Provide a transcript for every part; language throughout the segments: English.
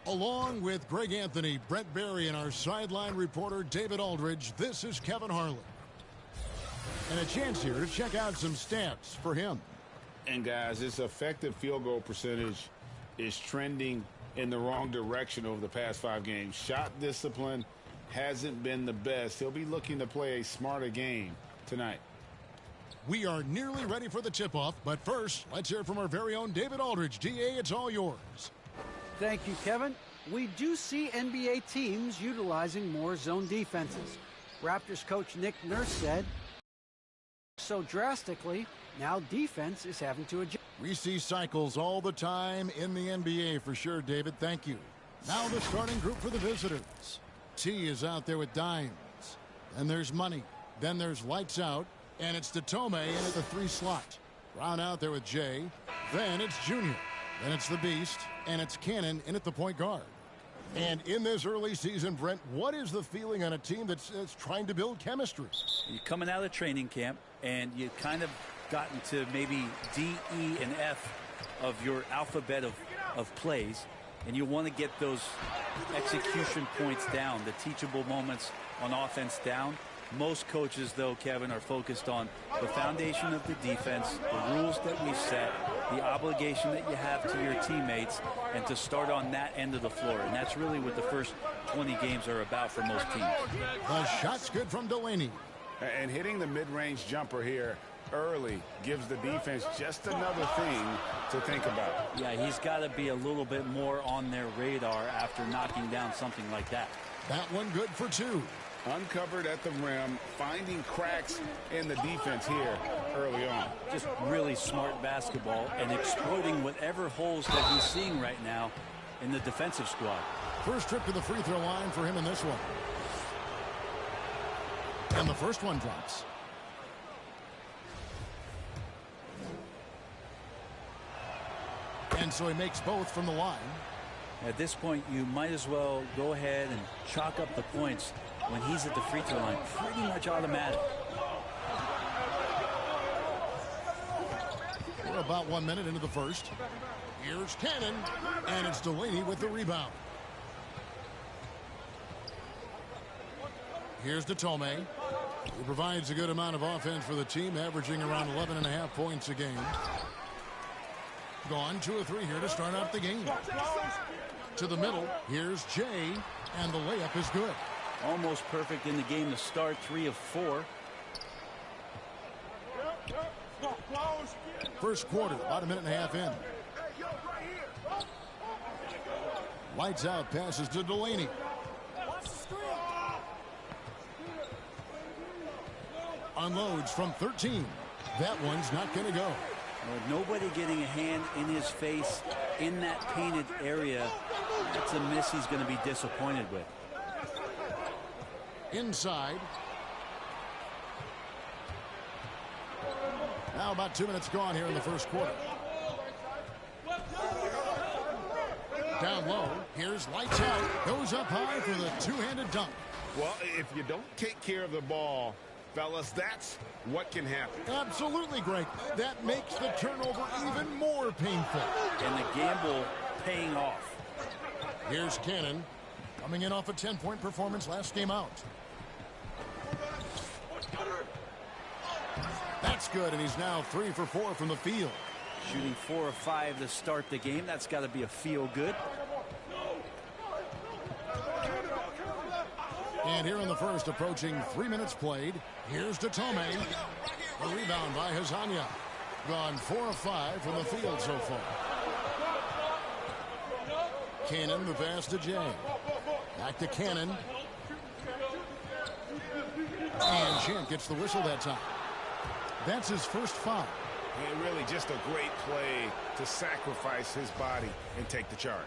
Along with Greg Anthony, Brett Barry, and our sideline reporter David Aldridge, this is Kevin Harlan. And a chance here to check out some stats for him. And guys, his effective field goal percentage is trending in the wrong direction over the past 5 games. Shot discipline hasn't been the best. He'll be looking to play a smarter game tonight. We are nearly ready for the tip-off, but first, let's hear from our very own David Aldridge. DA, it's all yours. Thank you, Kevin. We do see NBA teams utilizing more zone defenses. Raptors coach Nick Nurse said, so drastically, now defense is having to adjust. We see cycles all the time in the NBA for sure, David. Thank you. Now the starting group for the visitors. T is out there with Dimes. Then there's Money. Then there's Lights Out. And it's Tome in at the 3 slot. Brown out there with Jay. Then it's Junior. Then it's the Beast. And it's Cannon in at the point guard. And in this early season, Brent, what is the feeling on a team that's trying to build chemistry? You're coming out of training camp, and you kind of gotten to maybe D, E, and F of your alphabet of plays, and you want to get those execution points down, the teachable moments on offense down. Most coaches, though, Kevin, are focused on the foundation of the defense, the rules that we set, the obligation that you have to your teammates, and to start on that end of the floor. And that's really what the first 20 games are about for most teams. The shot's good from Delaney. And hitting the mid-range jumper here early gives the defense just another thing to think about. Yeah, he's got to be a little bit more on their radar after knocking down something like that. That one good for 2. Uncovered at the rim, finding cracks in the defense here early on. Just really smart basketball and exploiting whatever holes that he's seeing right now in the defensive squad. First trip to the free throw line for him in this one. And the first one drops. And so he makes both from the line. At this point, you might as well go ahead and chalk up the points when he's at the free throw line. Pretty much automatic. We're about 1 minute into the first. Here's Cannon, and it's Delaney with the rebound. Here's Tome. He provides a good amount of offense for the team, averaging around 11.5 points a game. Gone 2 of 3 here to start out the game. To the middle, here's Jay, and the layup is good. Almost perfect in the game to start, 3 of 4. First quarter, about a minute and a half in. Lights out, passes to Delaney. Unloads from 13. That one's not going to go. Nobody getting a hand in his face in that painted area. That's a miss he's going to be disappointed with. Inside. Now about 2 minutes gone here in the first quarter. Down low. Here's Lights Out. Goes up high for the two-handed dunk. Well, if you don't take care of the ball, fellas, that's what can happen. Absolutely, Greg. That makes the turnover even more painful. And the gamble paying off. Here's Cannon, coming in off a 10-point performance last game out. That's good, and he's now 3 for 4 from the field. Shooting 4 of 5 to start the game. That's got to be a feel good. And here in the first, approaching 3 minutes played, here's Tome. A rebound by Hazania. Gone 4 of 5 from the field so far. Cannon, the pass to Jay. Back to Cannon. And Champ gets the whistle that time. That's his first foul. And really just a great play to sacrifice his body and take the charge.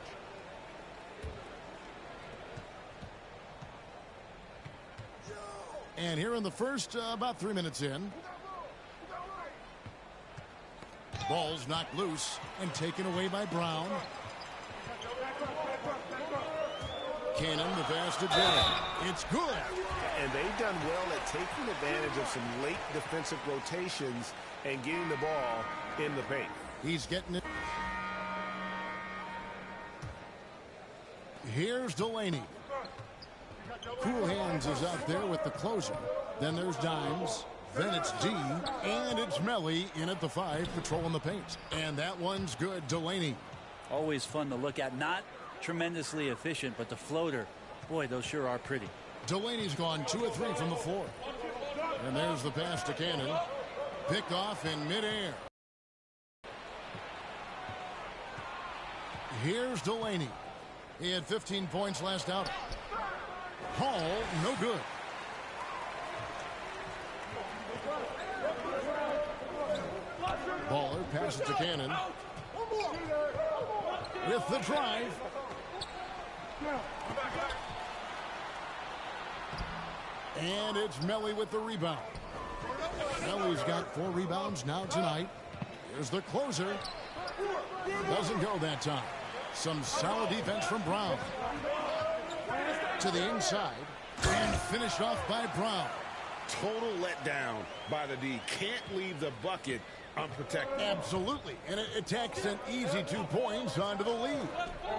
And here in the first, about 3 minutes in. Ball's knocked loose and taken away by Brown. Cannon, the pass to Jay. It's good. And they've done well at taking advantage of some late defensive rotations and getting the ball in the paint. He's getting it. Here's Delaney. Cool Hands is out there with the closer. Then there's Dimes. Then it's D. And it's Melly in at the 5, patrolling the paint. And that one's good. Delaney. Always fun to look at. Not tremendously efficient, but the floater, boy, those sure are pretty. Delaney's gone 2 of 3 from the floor. And there's the pass to Cannon. Picked off in midair. Here's Delaney. He had 15 points last outing. Hall, no good. Baller passes to Cannon. With the drive. And it's Melly with the rebound. Melly's got 4 rebounds now tonight. Here's the closer. Doesn't go that time. Some solid defense from Brown. To the inside. And finished off by Brown. Total letdown by the D. Can't leave the bucket unprotected. Absolutely. And it attacks an easy 2 points onto the lead.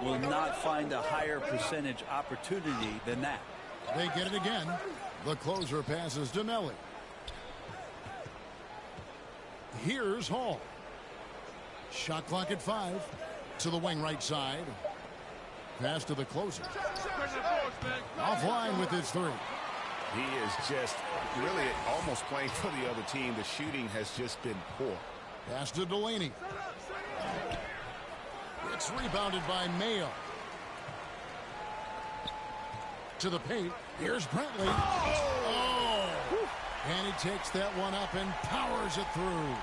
Will not find a higher percentage opportunity than that. They get it again. The closer passes to Melly. Here's Hall. Shot clock at 5. To the wing right side. Pass to the closer. Offline with his 3. He is just really almost playing for the other team. The shooting has just been poor. Pass to Delaney. It's rebounded by Mayo. To the paint. Here's Brentley. Oh! And he takes that one up and powers it through.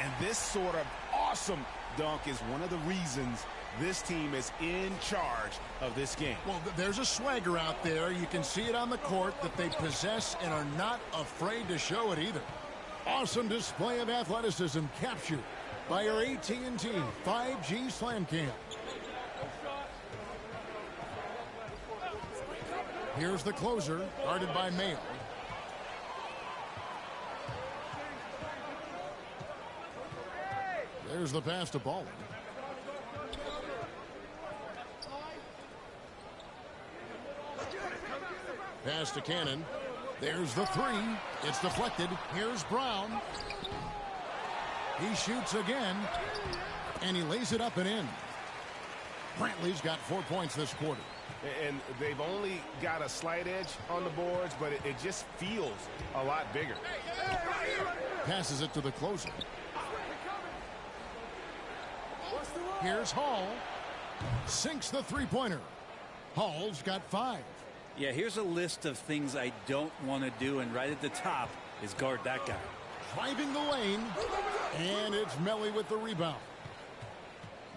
And this sort of awesome dunk is one of the reasons this team is in charge of this game. Well, there's a swagger out there. You can see it on the court that they possess and are not afraid to show it either. Awesome display of athleticism captured by our AT&T 5G Slam Cam. Here's the closer, guarded by Mayo. There's the pass to Baldwin. Pass to Cannon. There's the 3. It's deflected. Here's Brown. He shoots again. And he lays it up and in. Brantley's got 4 points this quarter. And they've only got a slight edge on the boards, but it just feels a lot bigger. Passes it to the closer. Here's Hall. Sinks the 3-pointer. Hall's got 5. Yeah, here's a list of things I don't want to do, and right at the top is guard that guy. Driving the lane, and it's Melly with the rebound.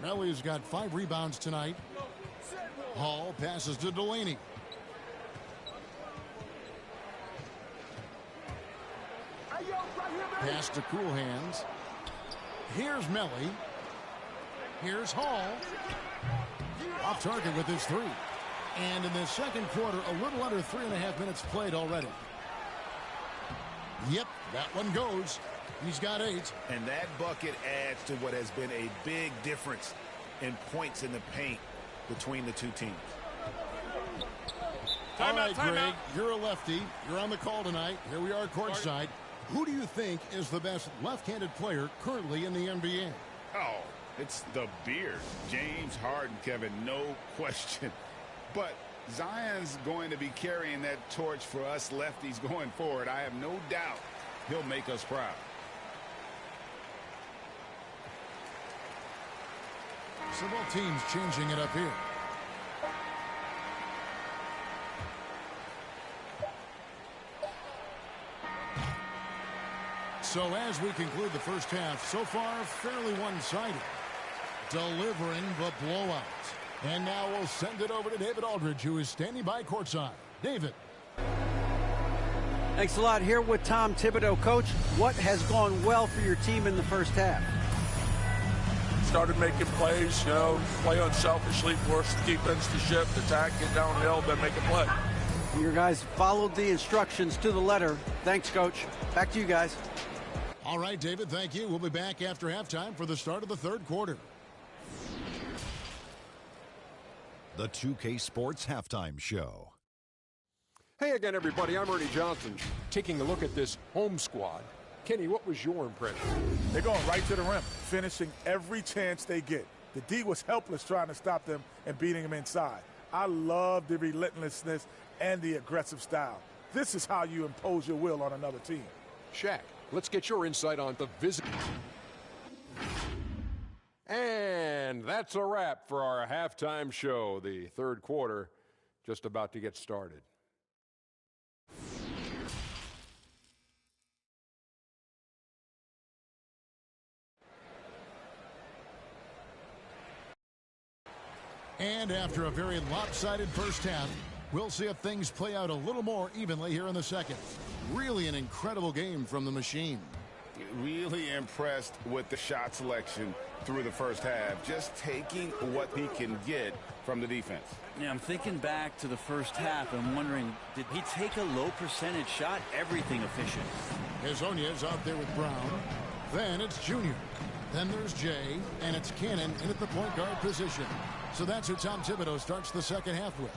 Melly's got 5 rebounds tonight. Hall passes to Delaney. Pass to Cool Hands. Here's Melly. Here's Hall. Off target with his 3. And in the second quarter, a little under 3.5 minutes played already. Yep, that one goes. He's got 8. And that bucket adds to what has been a big difference in points in the paint between the two teams. All right, Greg, you're a lefty. You're on the call tonight. Here we are courtside. Who do you think is the best left-handed player currently in the NBA? Oh, it's the beard. James Harden, Kevin, no question. But Zion's going to be carrying that torch for us lefties going forward. I have no doubt he'll make us proud. So both teams changing it up here. So as we conclude the first half, so far fairly one-sided. Delivering the blowout. And now we'll send it over to David Aldridge, who is standing by courtside. David. Thanks a lot. Here with Tom Thibodeau. Coach, what has gone well for your team in the first half? Started making plays, play unselfishly, force the defense to shift, attack, get downhill, then make a play. Your guys followed the instructions to the letter. Thanks, Coach. Back to you guys. All right, David, thank you. We'll be back after halftime for the start of the third quarter. the 2K Sports Halftime Show. Hey again, everybody. I'm Ernie Johnson. Taking a look at this home squad. Kenny, what was your impression? They're going right to the rim, finishing every chance they get. The D was helpless trying to stop them and beating them inside. I love the relentlessness and the aggressive style. This is how you impose your will on another team. Shaq, let's get your insight on the visit. And that's a wrap for our halftime show. The third quarter just about to get started. And after a very lopsided first half, we'll see if things play out a little more evenly here in the second. Really an incredible game from the machine. Really impressed with the shot selection through the first half, just taking what he can get from the defense. Yeah, I'm thinking back to the first half and wondering, did he take a low percentage shot? Everything efficient. Kazan's out there with Brown. Then it's Junior. Then there's Jay, and it's Cannon in at the point guard position. So that's who Tom Thibodeau starts the second half with.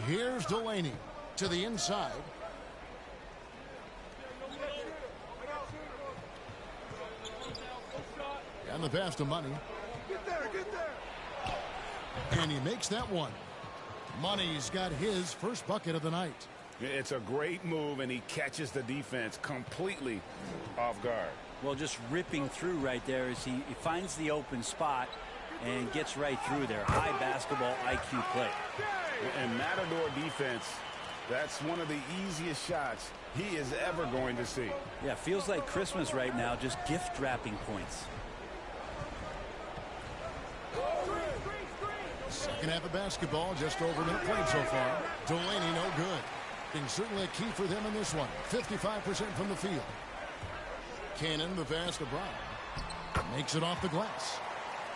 Here's Delaney to the inside. And the pass to Money. And he makes that one. Money's got his first bucket of the night. It's a great move, and he catches the defense completely off guard. Well, just ripping through right there as he finds the open spot and gets right through there. High basketball IQ play. And Matador defense, that's one of the easiest shots he is ever going to see. Yeah, feels like Christmas right now, just gift wrapping points. Second half of basketball, just over a minute played so far. Delaney no good. And certainly a key for them in this one. 55% from the field. Cannon, the pass to Brown. Makes it off the glass.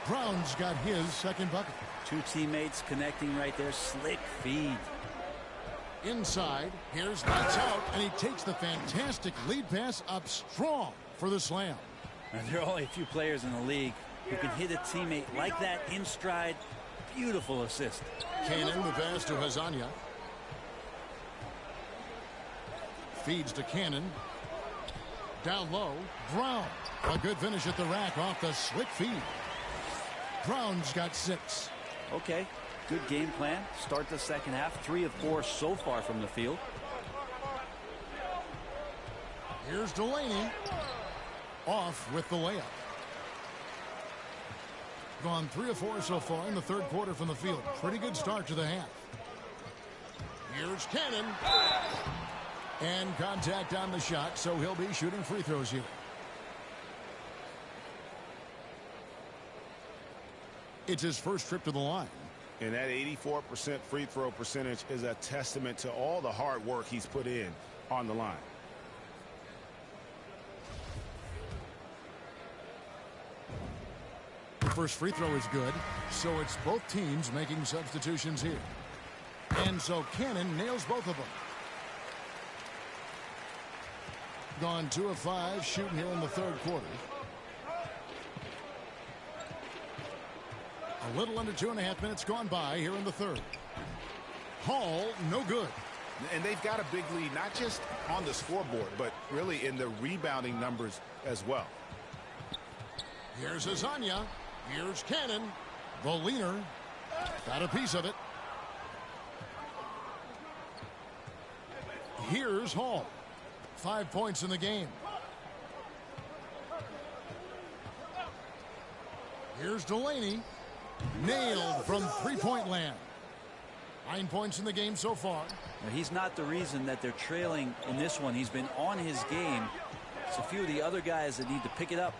Brown's got his second bucket. Two teammates connecting right there. Slick feed. Inside, here's lights out, and he takes the fantastic lead pass up strong for the slam. And there are only a few players in the league who can hit a teammate like that in stride. Beautiful assist. Cannon, the pass to Hazanya. Feeds to Cannon. Down low, Brown. A good finish at the rack off the slick feed. Brown's got 6. Okay, good game plan. Start the second half. 3 of 4 so far from the field. Here's Delaney. Off with the layup. Gone 3 of 4 so far in the third quarter from the field. Pretty good start to the half. Here's Cannon. And contact on the shot, so he'll be shooting free throws here. It's his first trip to the line. And that 84% free throw percentage is a testament to all the hard work he's put in on the line. The first free throw is good, so it's both teams making substitutions here. And so Cannon nails both of them. Gone 2 of 5 shooting here in the third quarter. A little under 2.5 minutes gone by here in the third. Hall, no good. And they've got a big lead, not just on the scoreboard, but really in the rebounding numbers as well. Here's Hazanya. Here's Cannon. The leaner. Got a piece of it. Here's Hall. 5 points in the game. Here's Delaney. Nailed from three-point land. 9 points in the game so far. Now, he's not the reason that they're trailing in this one. He's been on his game. It's a few of the other guys that need to pick it up.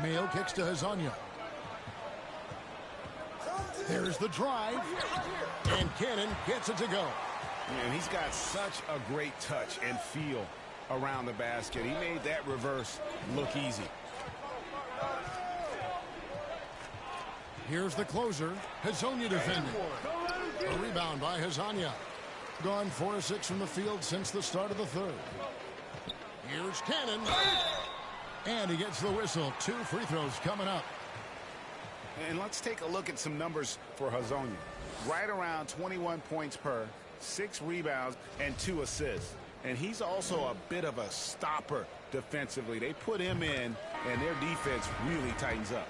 Mayo kicks to Hazanya. There's the drive. And Cannon gets it to go. And he's got such a great touch and feel around the basket. He made that reverse look easy. Here's the closer, Hazanya defending. A rebound by Hazanya. Gone 4 of 6 from the field since the start of the third. Here's Cannon. And he gets the whistle. 2 free throws coming up. And let's take a look at some numbers for Kazan. Right around 21 points per, 6 rebounds, and 2 assists. And he's also a bit of a stopper defensively. They put him in, and their defense really tightens up.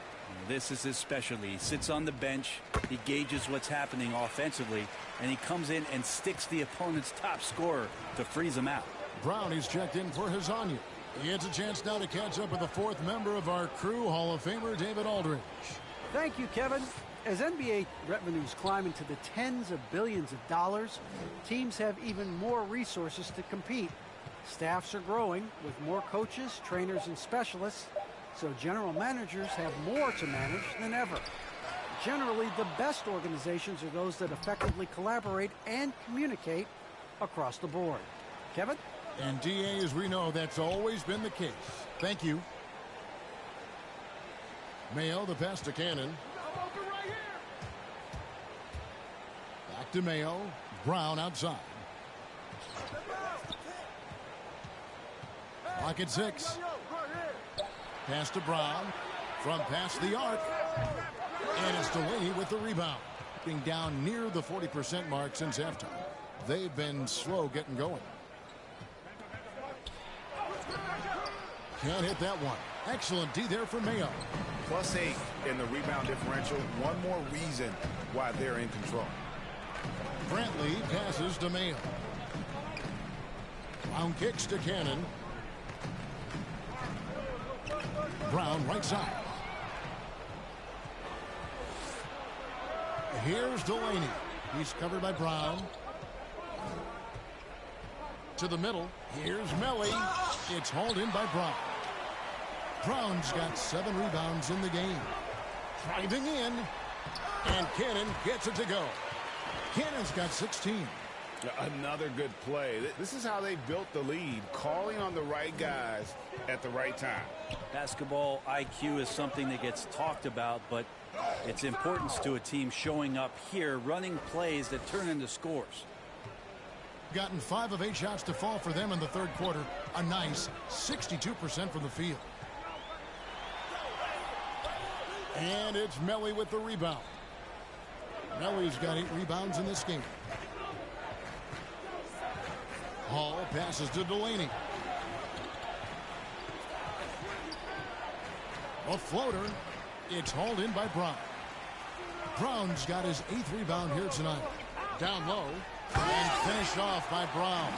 This is his specialty. He sits on the bench, he gauges what's happening offensively, and he comes in and sticks the opponent's top scorer to freeze him out. Brown is checked in for Kazan. He gets a chance now to catch up with the 4th member of our crew, Hall of Famer David Aldridge. Thank you, Kevin. As NBA revenues climb into the tens of billions of dollars, teams have even more resources to compete. Staffs are growing with more coaches, trainers, and specialists, so general managers have more to manage than ever. Generally, the best organizations are those that effectively collaborate and communicate across the board. Kevin? And DA, as we know, that's always been the case. Thank you. Mayo, the pass to Cannon. Back to Mayo. Brown outside. Clock at 6. Pass to Brown. From past the arc. And it's Delaney with the rebound. Being down near the 40% mark since halftime. They've been slow getting going. Can't hit that one. Excellent D there for Mayo. +8 in the rebound differential. One more reason why they're in control. Brantley passes to Mayo. Brown kicks to Cannon. Brown right side. Here's Delaney. He's covered by Brown. To the middle. Here's Melly. It's hauled in by Brown. Brown's got 7 rebounds in the game. Driving in. And Cannon gets it to go. Cannon's got 16. Another good play. This is how they built the lead, calling on the right guys at the right time. Basketball IQ is something that gets talked about, but its importance to a team showing up here, running plays that turn into scores. Gotten 5 of 8 shots to fall for them in the 3rd quarter. A nice 62% from the field. And it's Melly with the rebound. Melly's got 8 rebounds in this game. Hall passes to Delaney. A floater. It's hauled in by Brown. Brown's got his 8th rebound here tonight. Down low. And finished off by Brown.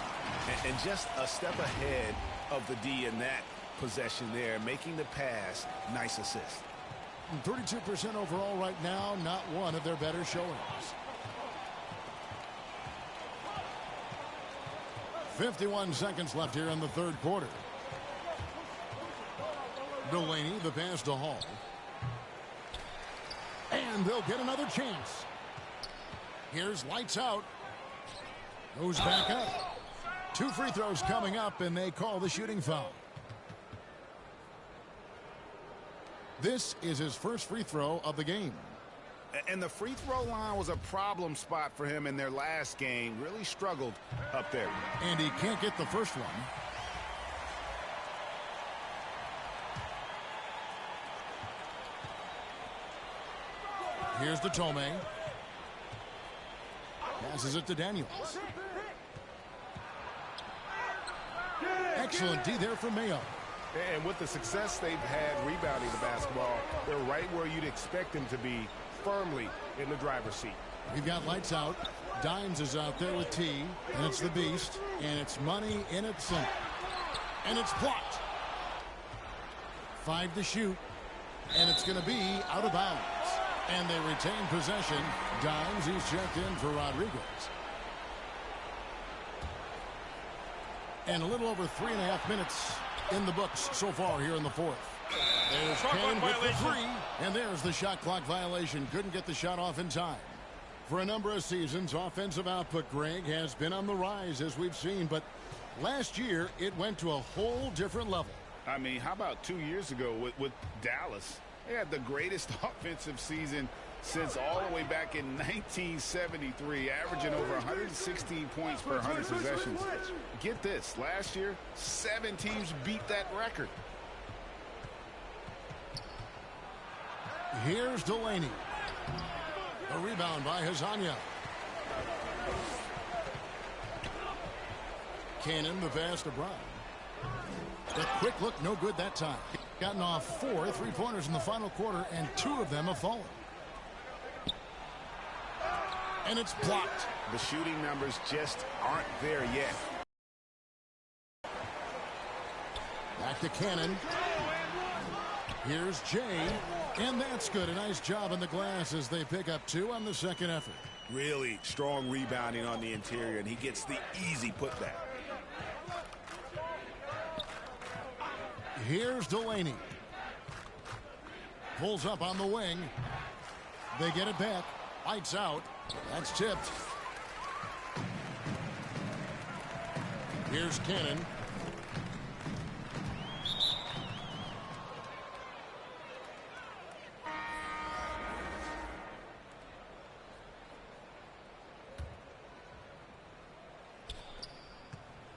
And just a step ahead of the D in that possession there, making the pass. Nice assist. 32% overall right now, not one of their better showings. 51 seconds left here in the 3rd quarter. Delaney, the pass to Hall. And they'll get another chance. Here's lights out. Goes back up. 2 free throws coming up, and they call the shooting foul. This is his first free throw of the game. And the free throw line was a problem spot for him in their last game. Really struggled up there. And he can't get the first one. Here's the Tome. Passes it to Daniels. Excellent D there for Mayo. And with the success they've had rebounding the basketball, they're right where you'd expect them to be, firmly in the driver's seat. We've got lights out. Dimes is out there with T, and it's the Beast, and it's Money in its center. And it's blocked. 5 to shoot, and it's going to be out of bounds. And they retain possession. Dimes, he's checked in for Rodriguez. And a little over 3.5 minutes in the books so far here in the 4th. There's Kane with the 3, and there's the shot clock violation. Couldn't get the shot off in time. For a number of seasons, offensive output, Greg, has been on the rise, as we've seen, but last year it went to a whole different level. I mean, how about 2 years ago with Dallas? They had the greatest offensive season since all the way back in 1973, averaging over 116 points per 100 possessions. Get this, last year, 7 teams beat that record. Here's Delaney. A rebound by Hazanya. Cannon, the pass to Brown. The quick look, no good that time. Gotten off 4 3-pointers in the final quarter, and 2 of them have fallen. And it's blocked. The shooting numbers just aren't there yet. Back to Cannon. Here's Jay. And that's good. A nice job in the glass as they pick up 2 on the second effort. Really strong rebounding on the interior, and he gets the easy putback. Here's Delaney. Pulls up on the wing. They get it back. Lights out. That's tipped. Here's Cannon.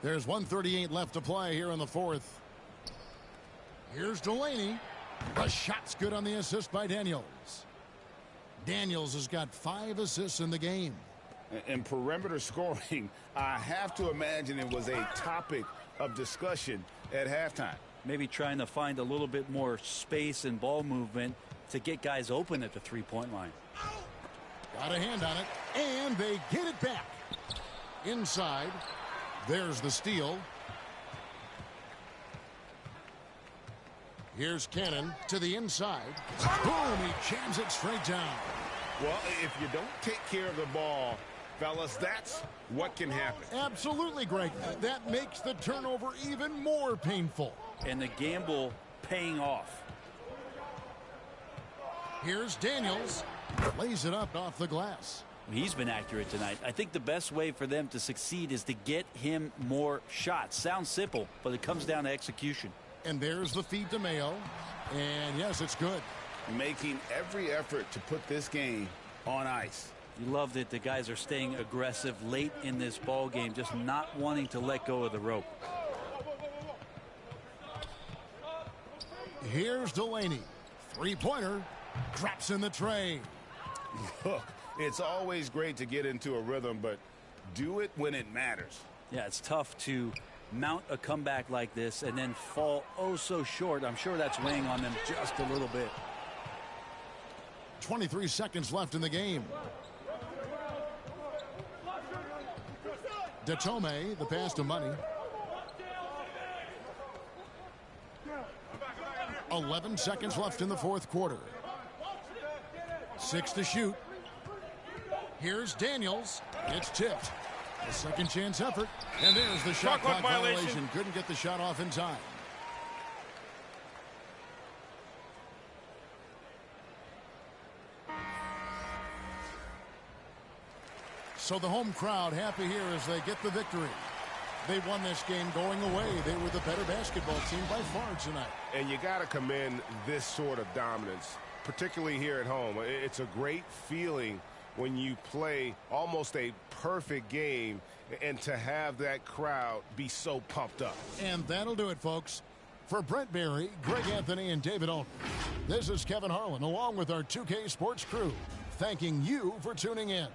There's 1:38 left to play here in the fourth. Here's Delaney. The shot's good on the assist by Daniels. Daniels has got 5 assists in the game. And perimeter scoring, I have to imagine it was a topic of discussion at halftime. Maybe trying to find a little bit more space and ball movement to get guys open at the three-point line. Got a hand on it, and they get it back. Inside, there's the steal. Here's Cannon to the inside. Boom, he jams it straight down. Well, if you don't take care of the ball, fellas, that's what can happen. Absolutely, Greg. That makes the turnover even more painful. And the gamble paying off. Here's Daniels. Lays it up off the glass. He's been accurate tonight. I think the best way for them to succeed is to get him more shots. Sounds simple, but it comes down to execution. And there's the feed to Mayo. And yes, it's good. Making every effort to put this game on ice. You love that the guys are staying aggressive late in this ball game, just not wanting to let go of the rope. Here's Delaney. 3-pointer. Drops in the tray. Look, it's always great to get into a rhythm, but do it when it matters. Yeah, it's tough to mount a comeback like this and then fall oh so short. I'm sure that's weighing on them just a little bit. 23 seconds left in the game. Datome, the pass to Money. 11 seconds left in the fourth quarter. 6 to shoot. Here's Daniels. It's tipped. A second chance effort. And there's the shot clock violation. Couldn't get the shot off in time. So the home crowd happy here as they get the victory. They won this game going away. They were the better basketball team by far tonight. And you got to commend this sort of dominance, particularly here at home. It's a great feeling when you play almost a perfect game and to have that crowd be so pumped up. And that'll do it, folks. For Brent Barry, Greg Anthony, and David Alton, this is Kevin Harlan along with our 2K Sports crew, thanking you for tuning in.